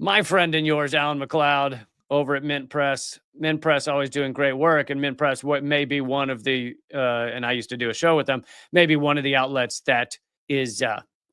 My friend and yours, Alan McLeod, over at Mint Press. Mint Press always doing great work, and Mint Press what may be one of the and I used to do a show with them, maybe one of the outlets that is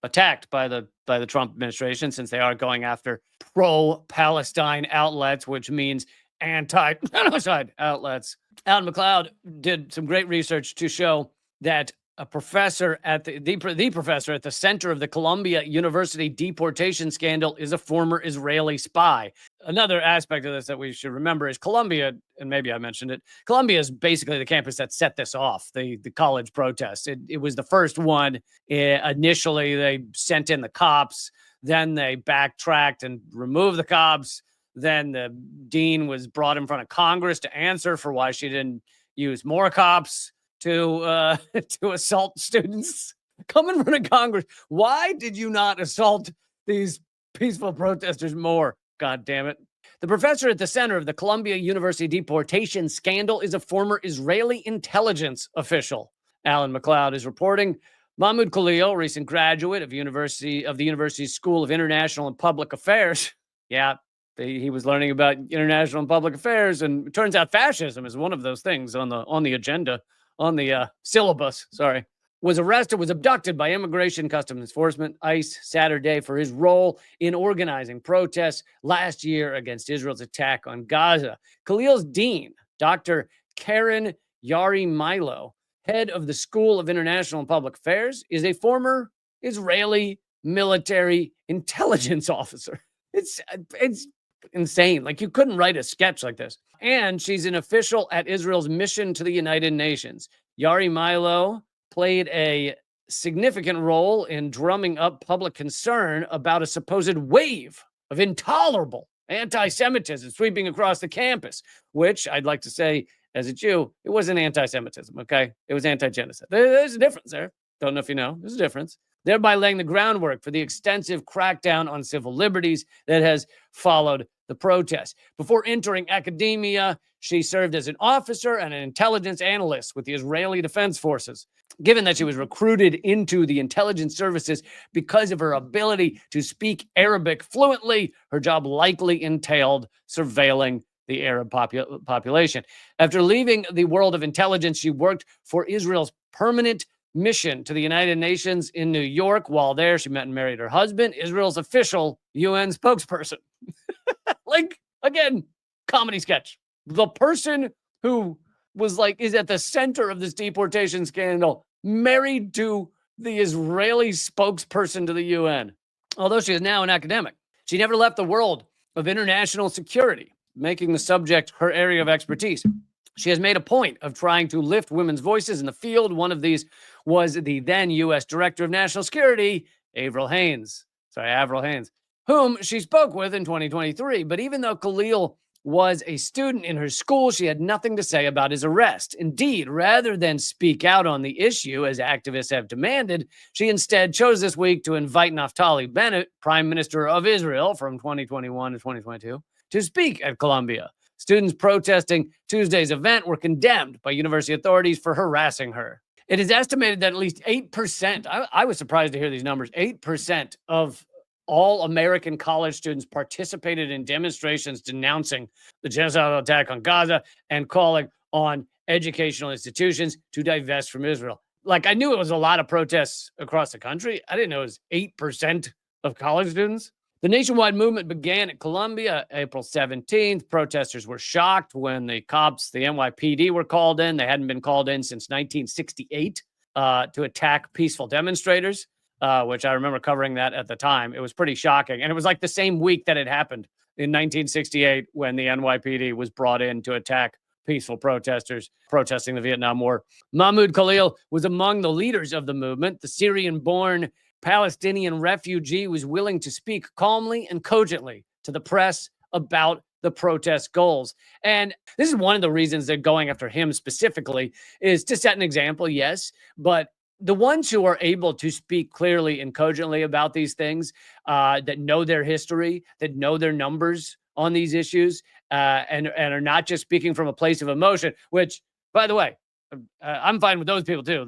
attacked by the Trump administration, since they are going after pro-Palestine outlets, which means anti-genocide outlets. Alan McLeod did some great research to show that a professor at the professor at the center of the Columbia University deportation scandal is a former Israeli spy. Another aspect of this that we should remember is Columbia, and maybe I mentioned it, Columbia is basically the campus that set this off, the college protests. It was the first one. Initially, they sent in the cops. Then they backtracked and removed the cops. Then the dean was brought in front of Congress to answer for why she didn't use more cops to assault students. Come in front of Congress. Why did you not assault these peaceful protesters more? God damn it. The professor at the center of the Columbia University deportation scandal is a former Israeli intelligence official. Alan McLeod is reporting. Mahmud Khalil, recent graduate of the University's School of International and Public Affairs. Yeah, he was learning about international and public affairs, and it turns out fascism is one of those things on the agenda. On the syllabus, was abducted by Immigration Customs Enforcement, ICE, Saturday for his role in organizing protests last year against Israel's attack on Gaza. Khalil's dean, Dr. Keren Yarhi-Milo, head of the School of International and Public Affairs, is a former Israeli military intelligence officer. It's insane. Like, you couldn't write a sketch like this. And she's an official at Israel's mission to the United Nations. Yari-Milo played a significant role in drumming up public concern about a supposed wave of intolerable anti-Semitism sweeping across the campus, which I'd like to say, as a Jew, it wasn't anti-Semitism, okay? It was anti-genocide. There's a difference there. Don't know if you know. There's a difference. Thereby laying the groundwork for the extensive crackdown on civil liberties that has followed the protests. Before entering academia, she served as an officer and an intelligence analyst with the Israeli Defense Forces. Given that she was recruited into the intelligence services because of her ability to speak Arabic fluently, her job likely entailed surveilling the Arab population. After leaving the world of intelligence, she worked for Israel's permanent mission to the United Nations in New York. While there, she met and married her husband, Israel's official UN spokesperson. Like, again, comedy sketch. The person who is at the center of this deportation scandal, married to the Israeli spokesperson to the UN. Although she is now an academic, she never left the world of international security, making the subject her area of expertise. She has made a point of trying to lift women's voices in the field. One of these was the then U.S. Director of National Security, Avril Haines, whom she spoke with in 2023. But even though Khalil was a student in her school, she had nothing to say about his arrest. Indeed, rather than speak out on the issue, as activists have demanded, she instead chose this week to invite Naftali Bennett, Prime Minister of Israel from 2021 to 2022, to speak at Columbia. Students protesting Tuesday's event were condemned by university authorities for harassing her. It is estimated that at least 8%, I was surprised to hear these numbers, 8% of all American college students participated in demonstrations denouncing the genocidal attack on Gaza and calling on educational institutions to divest from Israel. Like, I knew it was a lot of protests across the country. I didn't know it was 8% of college students. The nationwide movement began at Columbia April 17th. Protesters were shocked when the cops, the NYPD, were called in. They hadn't been called in since 1968 to attack peaceful demonstrators, which I remember covering that at the time. It was pretty shocking. And it was like the same week that it happened in 1968 when the NYPD was brought in to attack peaceful protesters protesting the Vietnam War. Mahmud Khalil was among the leaders of the movement. The Syrian-born Palestinian refugee was willing to speak calmly and cogently to the press about the protest goals. And this is one of the reasons they're going after him specifically, is to set an example, yes, but the ones who are able to speak clearly and cogently about these things, that know their history, that know their numbers on these issues, and are not just speaking from a place of emotion, which, by the way, I'm fine with those people too.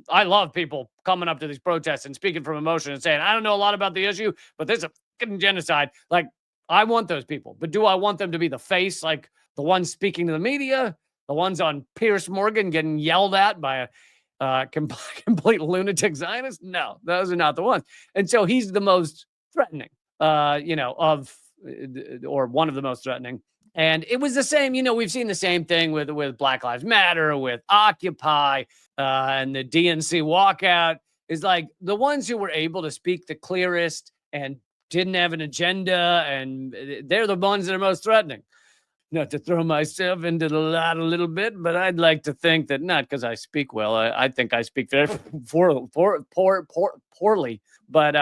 I love people coming up to these protests and speaking from emotion and saying, I don't know a lot about the issue, but this is a fucking genocide. Like, I want those people. But do I want them to be the face, like the ones speaking to the media, the ones on Piers Morgan getting yelled at by a complete lunatic Zionist? No, those are not the ones. And so he's the most threatening, or one of the most threatening. And it was the same, we've seen the same thing with Black Lives Matter, with Occupy, and the DNC walkout. Is like the ones who were able to speak the clearest and didn't have an agenda, and they're the ones that are most threatening. Not to throw myself into the lot a little bit, but I'd like to think that not because I speak well. I think I speak very poorly, but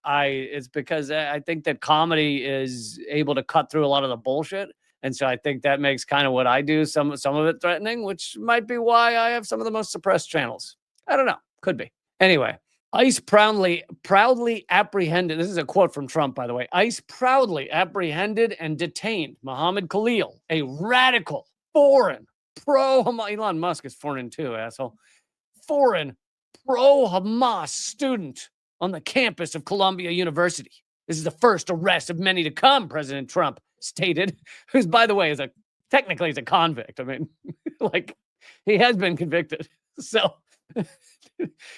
it's because I think that comedy is able to cut through a lot of the bullshit. And so I think that makes kind of what I do, some of it threatening, which might be why I have some of the most suppressed channels. I don't know. Could be. Anyway, ICE proudly apprehended. This is a quote from Trump, by the way. ICE proudly apprehended and detained Mahmud Khalil, a radical, foreign, Elon Musk is foreign too, asshole. Foreign, pro-Hamas student on the campus of Columbia University. This is the first arrest of many to come, President Trump stated, who's, by the way, technically is a convict. I mean, like, he has been convicted. So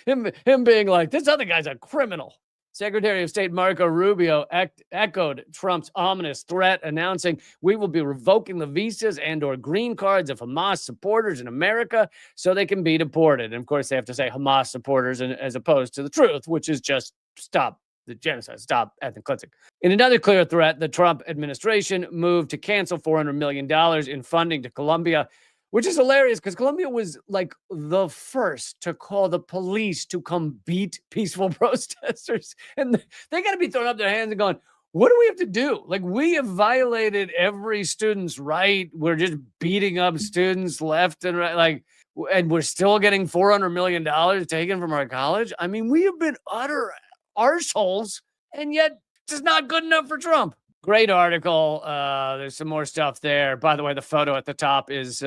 him being like, this other guy's a criminal. Secretary of State Marco Rubio echoed Trump's ominous threat, announcing, we will be revoking the visas and or green cards of Hamas supporters in America so they can be deported. And of course, they have to say Hamas supporters as opposed to the truth, which is just stop the genocide, stop ethnic cleansing. In another clear threat, the Trump administration moved to cancel $400 million in funding to Colombia, which is hilarious because Colombia was like the first to call the police to come beat peaceful protesters. And they got to be throwing up their hands and going, what do we have to do? Like, we have violated every student's right. We're just beating up students left and right. Like, and we're still getting $400 million taken from our college. I mean, we have been utter arseholes, and yet it's not good enough for Trump. Great article. There's some more stuff there. By the way, the photo at the top is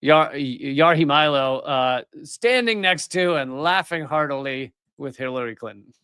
Yari-Milo standing next to and laughing heartily with Hillary Clinton.